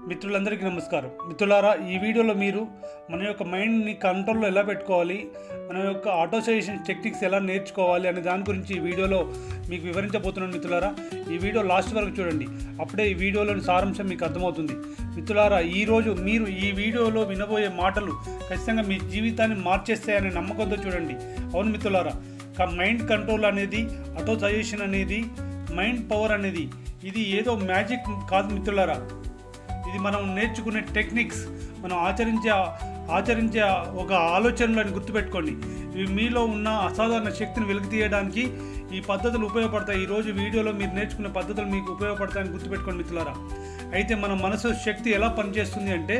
మిత్రులందరికీ నమస్కారం. మిత్రులారా, ఈ వీడియోలో మీరు మన యొక్క మైండ్ని కంట్రోల్లో ఎలా పెట్టుకోవాలి, మన యొక్క ఆటో సజెషన్ టెక్నిక్స్ ఎలా నేర్చుకోవాలి అనే దాని గురించి ఈ వీడియోలో మీకు వివరించబోతున్నాను. మిత్రులారా, ఈ వీడియో లాస్ట్ వరకు చూడండి, అప్పుడే ఈ వీడియోలోని సారాంశం మీకు అర్థమవుతుంది. మిత్రులారా, ఈరోజు మీరు ఈ వీడియోలో వినబోయే మాటలు ఖచ్చితంగా మీ జీవితాన్ని మార్చేస్తాయనే నమ్మకంతో చూడండి. అవును మిత్రులారా, మైండ్ కంట్రోల్ అనేది, ఆటో సజెషన్ అనేది, మైండ్ పవర్ అనేది ఇది ఏదో మ్యాజిక్ కాదు మిత్రులారా. ఇది మనం నేర్చుకునే టెక్నిక్స్, మనం ఆచరించే ఒక ఆలోచనలను గుర్తుపెట్టుకోండి. ఇవి మీలో ఉన్న అసాధారణ శక్తిని వెలికి తీయడానికి ఈ పద్ధతులు ఉపయోగపడతాయి. ఈరోజు వీడియోలో మీరు నేర్చుకునే పద్ధతులు మీకు ఉపయోగపడతాయని గుర్తుపెట్టుకోండి మిత్రులారా. అయితే మన మనసు శక్తి ఎలా పనిచేస్తుంది అంటే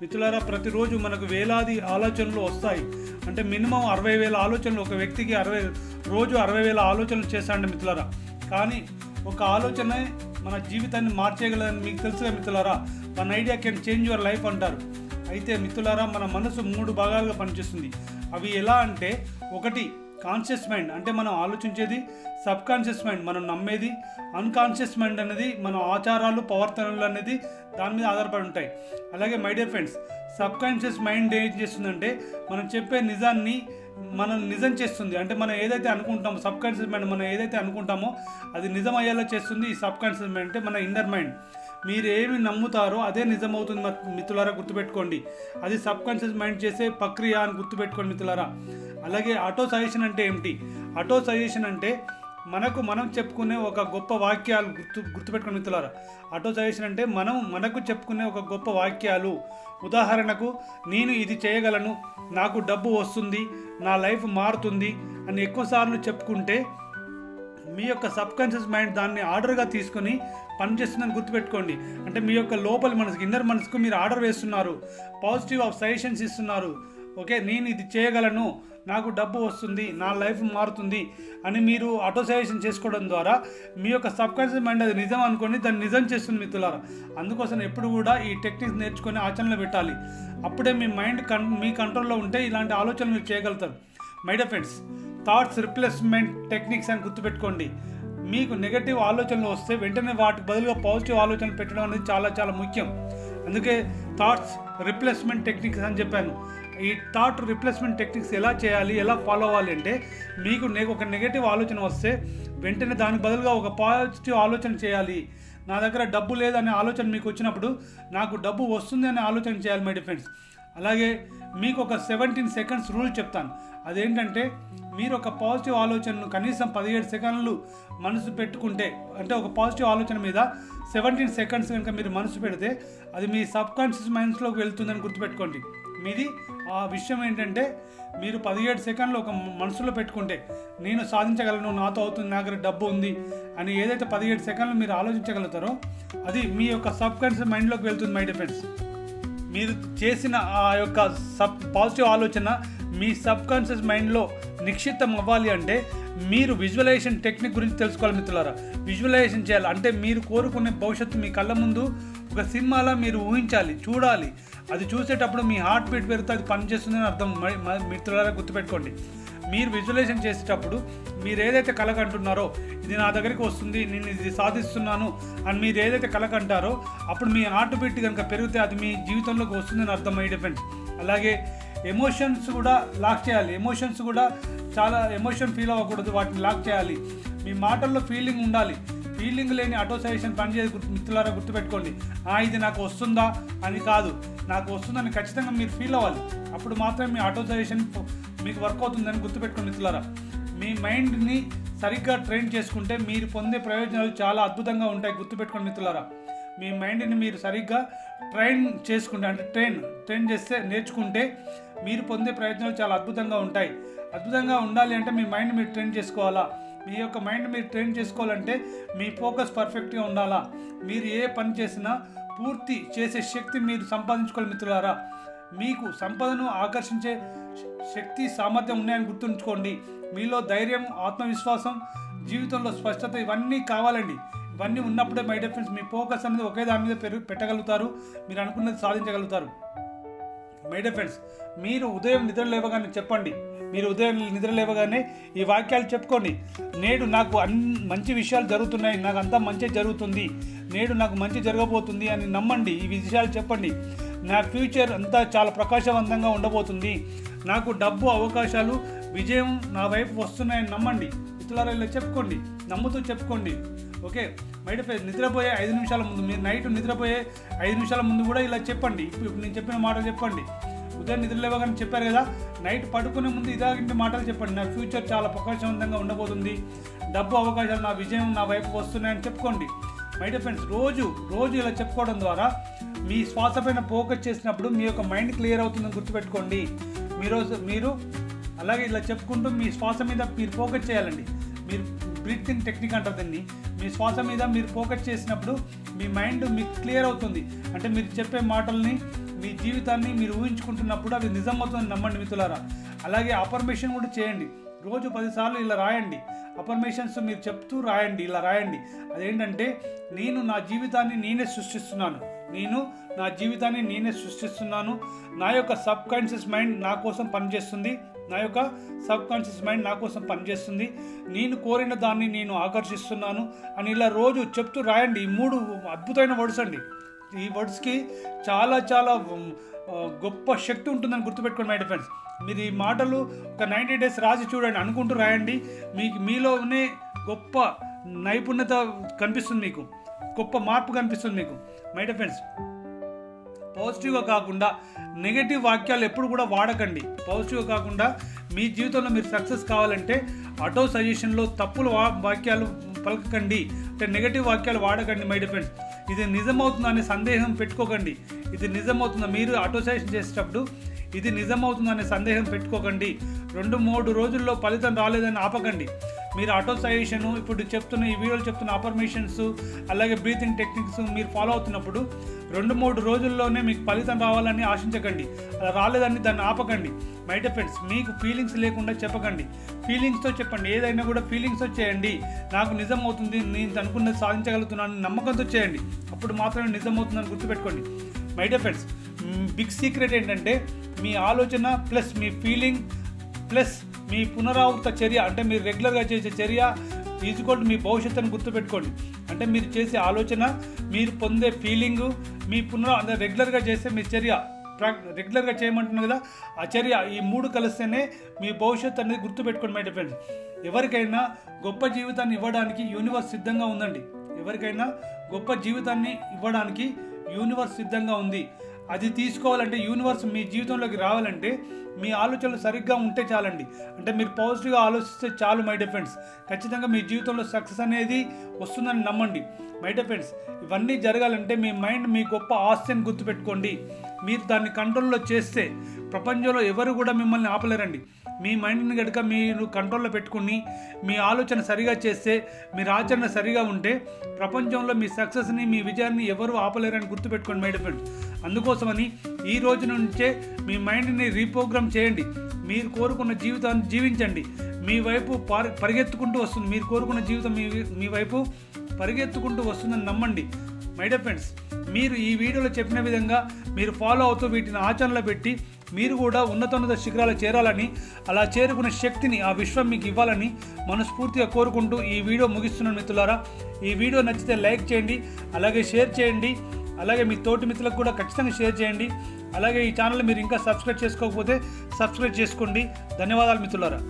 మిత్రులారా, ప్రతిరోజు మనకు వేలాది ఆలోచనలు వస్తాయి. అంటే మినిమం 60,000 ఆలోచనలు, ఒక వ్యక్తికి 60,000 ఆలోచనలు చేస్తాడండి మిత్రులారా. కానీ ఒక ఆలోచనే మన జీవితాన్ని మార్చేయగలదని మీకు తెలుసుగా మిత్రులారా. One idea can change your life అంటారు. అయితే మిత్రులారా, మన మనసు 3 భాగాలుగా పనిచేస్తుంది. అవి ఎలా అంటే, ఒకటి కాన్షియస్ మైండ్, అంటే మనం ఆలోచించేది. సబ్ కాన్షియస్ మైండ్, మనం నమ్మేది. అన్కాన్షియస్ మైండ్ అనేది మన ఆచారాలు, ప్రవర్తనలు అనేది దాని మీద ఆధారపడి ఉంటాయి. అలాగే my dear friends, sub conscious mind ఏం చేస్తుందంటే మనం చెప్పే నిజాన్ని మనం నిజం చేస్తుంది. అంటే మనం ఏదైతే అనుకుంటామో, సబ్ కాన్షియస్ మైండ్ మనం ఏదైతే అనుకుంటామో అది నిజం అయ్యేలా చేస్తుంది. ఈ సబ్ కాన్షియస్ మైండ్ అంటే మన ఇన్నర్ మైండ్. మీరు ఏమి నమ్ముతారో అదే నిజం అవుతుంది మిత్రులారా, గుర్తుపెట్టుకోండి. అది సబ్ కాన్షియస్ మైండ్ చేసే ప్రక్రియ అని గుర్తుపెట్టుకోండి మిత్రులారా. అలాగే ఆటో సజెషన్ అంటే ఏమిటి? ఆటో సజెషన్ అంటే మనం చెప్పుకునే ఒక గొప్ప వాక్యాలు గుర్తుపెట్టుకునే మిత్రులారా. ఆటో సజెషన్ అంటే మనకు చెప్పుకునే ఒక గొప్ప వాక్యాలు. ఉదాహరణకు, నేను ఇది చేయగలను, నాకు డబ్బు వస్తుంది, నా లైఫ్ మారుతుంది అని ఎక్కువసార్లు చెప్పుకుంటే మీ యొక్క సబ్ కాన్షియస్ మైండ్ దాన్ని ఆర్డర్గా తీసుకొని పనిచేస్తుందని గుర్తుపెట్టుకోండి. అంటే మీ యొక్క లోపలి మనసుకు, ఇన్నర్ మనసుకు మీరు ఆర్డర్ వేస్తున్నారు, పాజిటివ్ ఆఫ్ సజెషన్స్ ఇస్తున్నారు. ఓకే, నేను ఇది చేయగలను, నాకు డబ్బు వస్తుంది, నా లైఫ్ మారుతుంది అని మీరు ఆటో సజెషన్ చేసుకోవడం ద్వారా మీ యొక్క సబ్ కాన్షియస్ మైండ్ అది నిజం అనుకొని దాన్ని నిజం చేస్తుంది మిత్రులారా. అందుకోసం ఎప్పుడు కూడా ఈ టెక్నిక్స్ నేర్చుకొని ఆచరణలో పెట్టాలి. అప్పుడే మీ మైండ్ మీ కంట్రోల్లో ఉంటే ఇలాంటి ఆలోచనలు మీరు చేయగలుగుతారు. My dear friends, thoughts replacement techniques అని గుర్తుపెట్టుకోండి. మీకు నెగటివ్ ఆలోచనలు వస్తే వెంటనే వాటికి బదులుగా పాజిటివ్ ఆలోచనలు పెట్టడం అనేది చాలా చాలా ముఖ్యం. అందుకే థాట్స్ రిప్లేస్మెంట్ టెక్నిక్స్ అని చెప్పాను. ఈ థాట్ రిప్లేస్మెంట్ టెక్నిక్స్ ఎలా చేయాలి, ఎలా ఫాలో అవ్వాలి అంటే, మీకు ఒక నెగటివ్ ఆలోచన వస్తే వెంటనే దానికి బదులుగా ఒక పాజిటివ్ ఆలోచన చేయాలి. నా దగ్గర డబ్బు లేదనే ఆలోచన మీకు వచ్చినప్పుడు నాకు డబ్బు వస్తుంది అనే ఆలోచన చేయాలి మై డియర్ ఫ్రెండ్స్. అలాగే మీకు ఒక 17 సెకండ్స్ రూల్ చెప్తాను. అదేంటంటే, మీరు ఒక పాజిటివ్ ఆలోచనను కనీసం 17 సెకండ్లు మనసు పెట్టుకుంటే, అంటే ఒక పాజిటివ్ ఆలోచన మీద 17 సెకండ్స్ కనుక మీరు మనసు పెడితే అది మీ సబ్ కాన్షియస్ మైండ్స్లోకి వెళ్తుందని గుర్తుపెట్టుకోండి. మీది ఆ విషయం ఏంటంటే, మీరు 17 సెకండ్లు ఒక మనసులో పెట్టుకుంటే నేను సాధించగలను, నాతో అవుతుంది, నా దగ్గర డబ్బు ఉంది అని ఏదైతే 17 సెకండ్లు మీరు ఆలోచించగలుగుతారో అది మీ యొక్క సబ్ కాన్షియస్ మైండ్లోకి వెళ్తుంది మై డియర్ ఫ్రెండ్స్. మీరు చేసిన ఆ యొక్క పాజిటివ్ ఆలోచన మీ సబ్ కాన్షియస్ మైండ్లో నిక్షిప్తం అవ్వాలి అంటే మీరు విజువలైజేషన్ టెక్నిక్ గురించి తెలుసుకోవాలి మిత్రులారా. విజువలైజేషన్ చేయాలి అంటే మీరు కోరుకునే భవిష్యత్తు మీ కళ్ళ ముందు ఒక సినిమాలా మీరు ఊహించాలి, చూడాలి. అది చూసేటప్పుడు మీ హార్ట్ బీట్ పెరిగితే అది పనిచేస్తుందని అర్థం మిత్రులారా, గుర్తుపెట్టుకోండి. మీరు విజువలైజేషన్ చేసేటప్పుడు మీరు ఏదైతే కలకంటున్నారో ఇది నా దగ్గరికి వస్తుంది, నేను ఇది సాధిస్తున్నాను అని మీరు ఏదైతే కలకంటారో అప్పుడు మీ హార్ట్ బీట్ కనుక పెరిగితే అది మీ జీవితంలోకి వస్తుందని అర్థం మై డియర్ ఫ్రెండ్స్. అలాగే ఎమోషన్స్ కూడా లాక్ చేయాలి. ఎమోషన్స్ కూడా చాలా ఎమోషన్ ఫీల్ అవ్వకూడదు, వాటిని లాక్ చేయాలి. మీ మాటల్లో ఫీలింగ్ ఉండాలి. ఫీలింగ్ లేని ఆటో సజెషన్ పనిచేసి మిత్రులారా, గుర్తుపెట్టుకోండి. ఇది నాకు వస్తుందా అని కాదు, నాకు వస్తుందని ఖచ్చితంగా మీరు ఫీల్ అవ్వాలి. అప్పుడు మాత్రమే మీ ఆటో సజెషన్ మీకు వర్క్ అవుతుందని గుర్తుపెట్టుకోండి మిత్రులారా. మీ మైండ్ని సరిగ్గా ట్రైన్ చేసుకుంటే మీరు పొందే ప్రయోజనాలు చాలా అద్భుతంగా ఉంటాయి. గుర్తుపెట్టుకోండి మిత్రులారా. మీ మైండ్ని మీరు సరిగ్గా ట్రైన్ చేసుకుంటే, అంటే ట్రైన్ చేస్తే, నేర్చుకుంటే మీరు పొందే ప్రయోజనాలు చాలా అద్భుతంగా ఉంటాయి. అద్భుతంగా ఉండాలి అంటే మీ మైండ్ మీరు ట్రైన్ చేసుకోవాలా. మీ యొక్క మైండ్ మీరు ట్రైన్ చేసుకోవాలంటే మీ ఫోకస్ పర్ఫెక్ట్గా ఉండాలా. మీరు ఏ పని చేసినా పూర్తి చేసే శక్తి మీరు సంపాదించుకోవాలి మిత్రులారా. మీకు సంపదను ఆకర్షించే శక్తి, సామర్థ్యం ఉన్నాయని గుర్తుంచుకోండి. మీలో ధైర్యం, ఆత్మవిశ్వాసం, జీవితంలో స్పష్టత ఇవన్నీ కావాలండి. ఇవన్నీ ఉన్నప్పుడే my dear friends me focus అనేది ఒకే దాని మీద పెట్టగలుగుతారు, మీరు అనుకున్నది సాధించగలుగుతారు. మై డియర్ ఫ్రెండ్స్, మీరు ఉదయం నిద్ర లేవగానే చెప్పండి, మీరు ఉదయం నిద్ర లేవగానే ఈ వాక్యాలు చెప్పుకోండి. నేడు నాకు మంచి విషయాలు జరుగుతున్నాయి, నాకు అంతా మంచి జరుగుతుంది, నేడు నాకు మంచి జరగబోతుంది అని నమ్మండి. ఈ విషయాలు చెప్పండి. నా ఫ్యూచర్ అంతా చాలా ప్రకాశవంతంగా ఉండబోతుంది. నాకు డబ్బు, అవకాశాలు, విజయం నా వైపు వస్తున్నాయని నమ్మండి. మిత్రులారా, ఇలా చెప్పుకోండి, నమ్ముతూ చెప్పుకోండి. ఓకే, బయట నిద్రపోయే 5 నిమిషాల ముందు, మీరు నైట్ నిద్రపోయే 5 నిమిషాల ముందు కూడా ఇలా చెప్పండి. ఇప్పుడు నేను చెప్పిన మాటలు చెప్పండి. ఉదయం నిద్రలేవగానే చెప్పారు కదా, నైట్ పడుకునే ముందు ఇలాంటి మాటలు చెప్పండి. నా ఫ్యూచర్ చాలా ప్రకాశవంతంగా ఉండబోతుంది, డబ్బు, అవకాశాలు, నా విజయం నా వైపు వస్తున్నాయని చెప్పుకోండి. మై డియర్ ఫ్రెండ్స్, రోజు ఇలా చెప్పుకోవడం ద్వారా మీ శ్వాస పైన ఫోకస్ చేసినప్పుడు మీ యొక్క మైండ్ క్లియర్ అవుతుందని గుర్తుపెట్టుకోండి. మీరు అలాగే ఇలా చెప్పుకుంటూ మీ శ్వాస మీద మీరు ఫోకస్ చేయాలండి. మీరు బ్రీతింగ్ టెక్నిక్ అంటారు దీన్ని. మీ శ్వాస మీద మీరు ఫోకస్ చేసినప్పుడు మీ మైండ్ మీకు క్లియర్ అవుతుంది. అంటే మీరు చెప్పే మాటల్ని, మీ జీవితాన్ని మీరు ఊహించుకుంటున్నప్పుడు అవి నిజమవుతుందని నమ్మండి మిత్రులారా. అలాగే అఫర్మేషన్ కూడా చేయండి. రోజు 10 సార్లు ఇలా రాయండి. అఫర్మేషన్స్ మీరు చెప్తూ రాయండి. ఇలా రాయండి. అదేంటంటే, నేను నా జీవితాన్ని నేనే సృష్టిస్తున్నాను. నా యొక్క సబ్ కాన్షియస్ మైండ్ నా కోసం పనిచేస్తుంది. నేను కోరిన దాన్ని నేను ఆకర్షిస్తున్నాను అని ఇలా రోజు చెప్తూ రాయండి. ఈ 3 అద్భుతమైన వర్డ్స్ అండి. ఈ వర్డ్స్కి చాలా గొప్ప శక్తి ఉంటుందని గుర్తుపెట్టుకోండి మై డియర్ ఫ్రెండ్స్. మీరు ఈ మాటలు ఒక 90 డేస్ రాసి చూడండి, అనుకుంటూ రాయండి. మీలోనే గొప్ప నైపుణ్యత కనిపిస్తుంది, మీకు గొప్ప మార్పు కనిపిస్తుంది మీకు. మై డియర్ ఫ్రెండ్స్, పాజిటివ్గా కాకుండా నెగటివ్ వాక్యాలు ఎప్పుడు కూడా వాడకండి. పాజిటివ్గా కాకుండా మీ జీవితంలో మీరు సక్సెస్ కావాలంటే ఆటో సజెషన్లో తప్పులు వాక్యాలు పలకకండి. అంటే నెగటివ్ వాక్యాలు వాడకండి మై డియర్ ఫ్రెండ్స్. ఇది నిజమవుతుందనే సందేహం పెట్టుకోకండి. మీరు ఆటో సజెషన్ చేసేటప్పుడు ఇది నిజమవుతుందనే సందేహం పెట్టుకోకండి. 2-3 రోజుల్లో ఫలితం రాలేదని ఆపకండి. మీరు ఆటో సజెషన్, ఇప్పుడు ఈ వీడియోలో చెప్తున్న అఫర్మేషన్స్, అలాగే బ్రీతింగ్ టెక్నిక్స్ మీరు ఫాలో అవుతున్నప్పుడు 2-3 రోజుల్లోనే మీకు ఫలితం రావాలని ఆశించకండి. అలా రాలేదని దాన్ని ఆపకండి. మై డియర్ ఫ్రెండ్స్, మీకు ఫీలింగ్స్ లేకుండా చెప్పకండి. ఫీలింగ్స్తో చెప్పండి. ఏదైనా కూడా ఫీలింగ్స్తో చేయండి. నాకు నిజం అవుతుంది, నేను అనుకున్నది సాధించగలుగుతున్నాను నమ్మకంతో చేయండి. అప్పుడు మాత్రమే నిజం అవుతుందని గుర్తుపెట్టుకోండి. My dear friends, big secret ఏంటంటే, మీ ఆలోచన ప్లస్ మీ ఫీలింగ్ ప్లస్ మీ పునరావృత చర్య, అంటే మీరు రెగ్యులర్గా చేసే చర్య ఈజ్వల్ మీ భవిష్యత్తును గుర్తుపెట్టుకోండి. అంటే మీరు చేసే ఆలోచన, మీరు పొందే ఫీలింగు, మీ రెగ్యులర్గా చేసే మీ చర్య, రెగ్యులర్గా చేయమంటున్నాను కదా, ఆ చర్య, ఈ 3 కలిస్తేనే మీ భవిష్యత్తు అనేది గుర్తుపెట్టుకోండి మై డియర్ ఫ్రెండ్స్. ఎవరికైనా గొప్ప జీవితాన్ని ఇవ్వడానికి యూనివర్స్ సిద్ధంగా ఉందండి. యూనివర్స్ సిద్ధంగా ఉంది. అది తీసుకోవాలంటే, యూనివర్స్ మీ జీవితంలోకి రావాలంటే మీ ఆలోచనలు సరిగ్గా ఉంటే చాలండి. అంటే మీరు పాజిటివ్గా ఆలోచిస్తే చాలు మై డియర్ ఫ్రెండ్స్. ఖచ్చితంగా మీ జీవితంలో సక్సెస్ అనేది వస్తుందని నమ్మండి మై డియర్ ఫ్రెండ్స్. ఇవన్నీ జరగాలంటే మీ మైండ్ మీ గొప్ప ఆస్తి అని గుర్తుపెట్టుకోండి. మీరు దాన్ని కంట్రోల్లో చేస్తే ప్రపంచంలో ఎవరు కూడా మిమ్మల్ని ఆపలేరండి. మీ మైండ్ని కనుక మీరు కంట్రోల్లో పెట్టుకుని మీ ఆలోచన సరిగా చేస్తే, మీరు ఆచరణ సరిగా ఉంటే ప్రపంచంలో మీ సక్సెస్ని, మీ విజయాన్ని ఎవరు ఆపలేరని గుర్తుపెట్టుకోండి మై డియర్ ఫ్రెండ్స్. అందుకోసమని ఈ రోజు నుంచే మీ మైండ్ని రీప్రోగ్రామ్ చేయండి. మీరు కోరుకున్న జీవితాన్ని జీవించండి. మీ వైపు పరిగెత్తుకుంటూ వస్తుంది. మీరు కోరుకున్న జీవితం మీ వైపు పరిగెత్తుకుంటూ వస్తుందని నమ్మండి మై డియర్ ఫ్రెండ్స్. మీరు ఈ వీడియోలో చెప్పిన విధంగా మీరు ఫాలో అవుతూ వీటిని ఆచరణలో పెట్టి మీరు కూడా ఉన్నత శిఖరాలు చేరాలని, అలా చేరుకునే శక్తిని ఆ విశ్వం మీకు ఇవ్వాలని మనస్ఫూర్తిగా కోరుకుంటూ ఈ వీడియో ముగిస్తున్నాను మిత్రులారా. ఈ వీడియో నచ్చితే లైక్ చేయండి, అలాగే షేర్ చేయండి, అలాగే మీ తోటి మిత్రులకు కూడా ఖచ్చితంగా షేర్ చేయండి. అలాగే ఈ ఛానల్ మీరు ఇంకా సబ్స్క్రైబ్ చేసుకోకపోతే సబ్స్క్రైబ్ చేసుకోండి. ధన్యవాదాలు మిత్రులారా.